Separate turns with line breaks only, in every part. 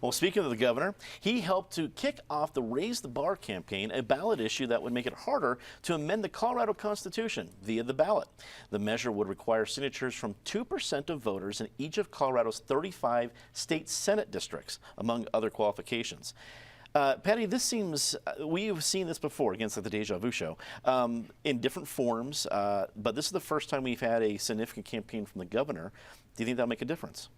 Well, speaking of the governor, he helped to kick off the Raise the Bar campaign, a ballot issue that would make it harder to amend the Colorado Constitution via the ballot. The measure would require signatures from 2% of voters in each of Colorado's 35 state Senate districts, among other qualifications. Patty, this seems, we've seen this before against like the Deja Vu show in different forms, but this is the first time we've had a significant campaign from the governor. Do you think that'll make a difference?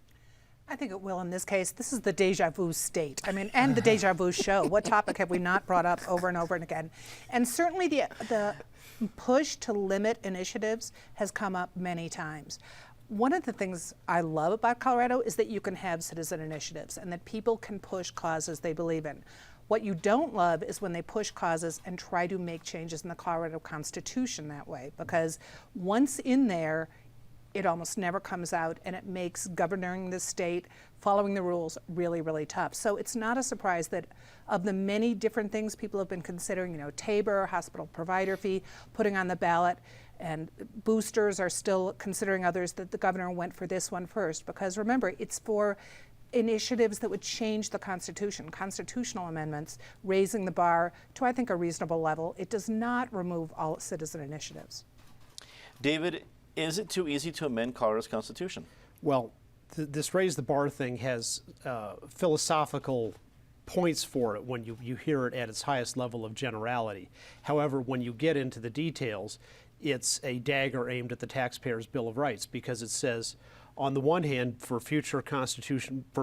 I think it will in this case. This is the Deja Vu state. I mean, and the Deja Vu show. What topic have we not brought up over and over and again? And certainly the push to limit initiatives has come up many times. One of the things I love about Colorado is that you can have citizen initiatives and that people can push causes they believe in. What you don't love is when they push causes and try to make changes in the Colorado Constitution that way, because once in there, it almost never comes out, and it makes governing the state, following the rules, really, really tough. So it's not a surprise that of the many different things people have been considering, you know, Tabor, hospital provider fee, putting on the ballot, and boosters are still considering others, that the governor went for this one first. Because remember, it's for initiatives that would change the Constitution, constitutional amendments, raising the bar to, I think, a reasonable level. It does not remove all citizen initiatives.
David, is it too easy to amend Colorado's Constitution?
Well, this raise the bar thing has philosophical points for it when you hear it at its highest level of generality. However, when you get into the details, it's a dagger aimed at the taxpayer's Bill of Rights, because it says, on the one hand, for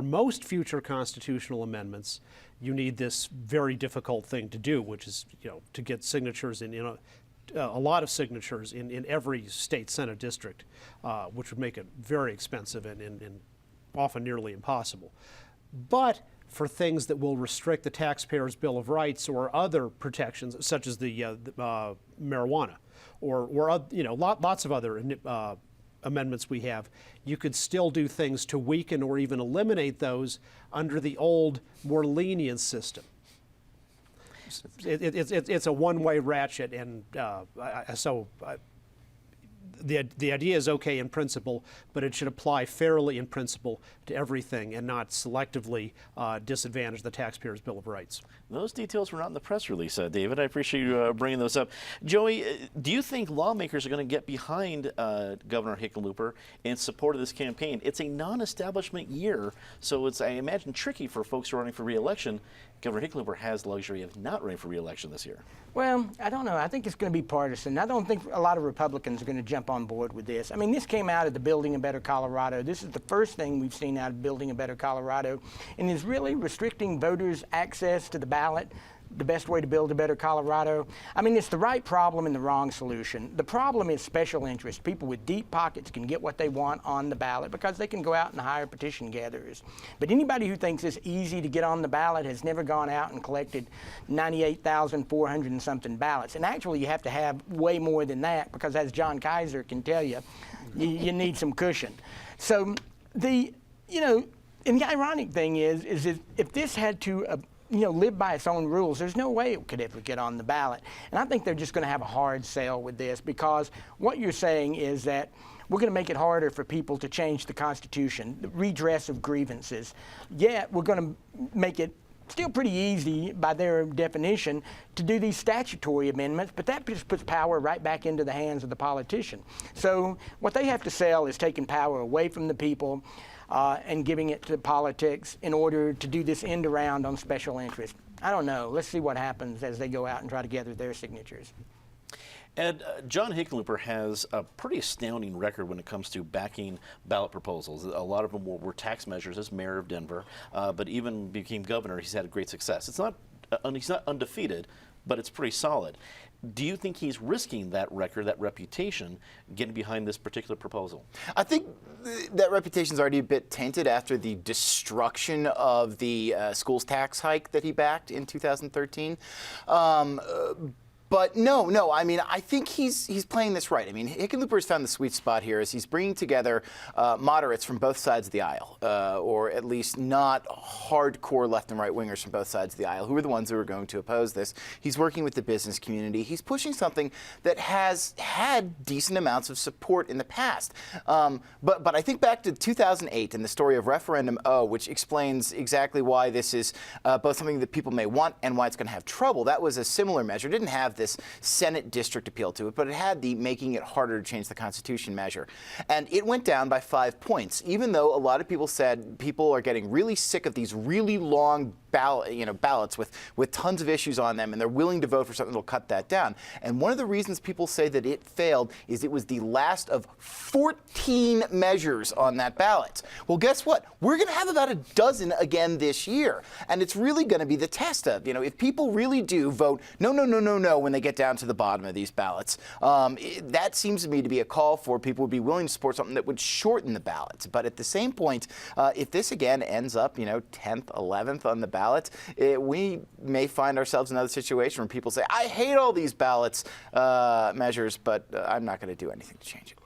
most future constitutional amendments, you need this very difficult thing to do, which is, to get signatures in, a lot of signatures in every state Senate district, which would make it very expensive and often nearly impossible. But for things that will restrict the taxpayer's Bill of Rights or other protections, such as the marijuana, or lots of other amendments we have, you could still do things to weaken or even eliminate those under the old, more lenient system. It's a one-way ratchet, and the idea is okay in principle, but it should apply fairly in principle to everything and not selectively disadvantage the taxpayer's Bill of Rights.
Those details were not in the press release, David. I appreciate you bringing those up. Joey, do you think lawmakers are going to get behind Governor Hickenlooper in support of this campaign? It's a non-establishment year, so it's, I imagine, tricky for folks who are running for re-election. Governor Hickenlooper has the luxury of not running for re-election this year.
Well, I don't know. I think it's going to be partisan. I don't think a lot of Republicans are going to jump on board with this. I mean, this came out of the Building a Better Colorado. This is the first thing we've seen out of Building a Better Colorado, and is really restricting voters' access to the ballot, the best way to build a better Colorado. I mean, it's the right problem and the wrong solution. The problem is special interest. People with deep pockets can get what they want on the ballot because they can go out and hire petition gatherers. But anybody who thinks it's easy to get on the ballot has never gone out and collected 98,400 and something ballots. And actually, you have to have way more than that, because as John Kaiser can tell you, you need some cushion. So and the ironic thing is if this had to live by its own rules, there's no way it could ever get on the ballot. And I think they're just going to have a hard sell with this, because what you're saying is that we're going to make it harder for people to change the Constitution, the redress of grievances. Yet we're going to make it still pretty easy, by their definition, to do these statutory amendments, but that just puts power right back into the hands of the politician. So what they have to sell is taking power away from the people and giving it to politics in order to do this end around on special interest. I don't know. Let's see what happens as they go out and try to gather their signatures.
Ed, John Hickenlooper has a pretty astounding record when it comes to backing ballot proposals. A lot of them were tax measures as mayor of Denver, but even became governor, he's had great success. He's not undefeated, but it's pretty solid. Do you think he's risking that record, that reputation, getting behind this particular proposal?
I think that reputation's already a bit tainted after the destruction of the schools tax hike that he backed in 2013. But no. I mean, I think he's playing this right. I mean, Hickenlooper has found the sweet spot here as he's bringing together moderates from both sides of the aisle, or at least not hardcore left and right wingers from both sides of the aisle, who are the ones who are going to oppose this. He's working with the business community. He's pushing something that has had decent amounts of support in the past. But I think back to 2008 and the story of Referendum O, which explains exactly why this is both something that people may want and why it's going to have trouble. That was a similar measure. It didn't have this Senate district appeal to it, but it had the making it harder to change the Constitution measure. And it went down by 5 points, even though a lot of people said people are getting really sick of these really long ballots with tons of issues on them, and they're willing to vote for something that'll cut that down. And one of the reasons people say that it failed is it was the last of 14 measures on that ballot. Well, guess what? We're going to have about a dozen again this year, and it's really going to be the test of, if people really do vote no when they get down to the bottom of these ballots. That seems to me to be a call for people would be willing to support something that would shorten the ballots. But at the same point, if this again ends up, 10th, 11th on the ballot, we may find ourselves in another situation where people say, I hate all these ballots measures, but I'm not going to do anything to change it.